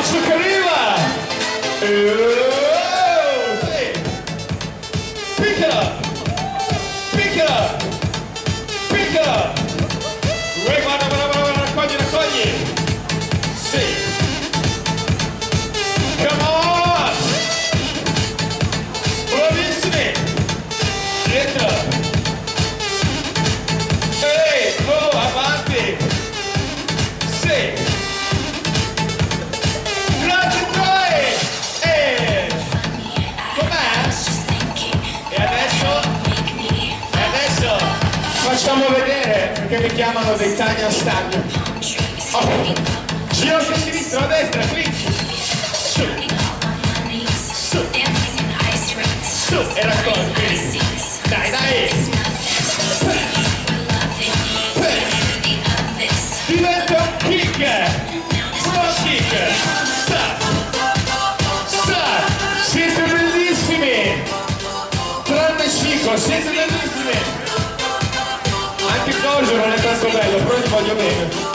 Su che arriva! Sì. Pick it up! Pick it up! Pick it up! Guarda, raccogli, raccogli! Sì! Come on! Bravissimi! Dietro! Ehi! Oh, avanti! Sì! Grazie Troy! Com'è? E adesso? E adesso? Facciamo vedere, perché mi chiamano dei Tania Stagno. Oh. Giro a sinistra, a destra, qui. Su. Su. Su. E raccogli. Dai, dai. Diventa un kick. Front kick. Siete bellissimi. Tranne Chico, siete bellissimi. Anche Giorgio non è tanto bello, però ti voglio bene.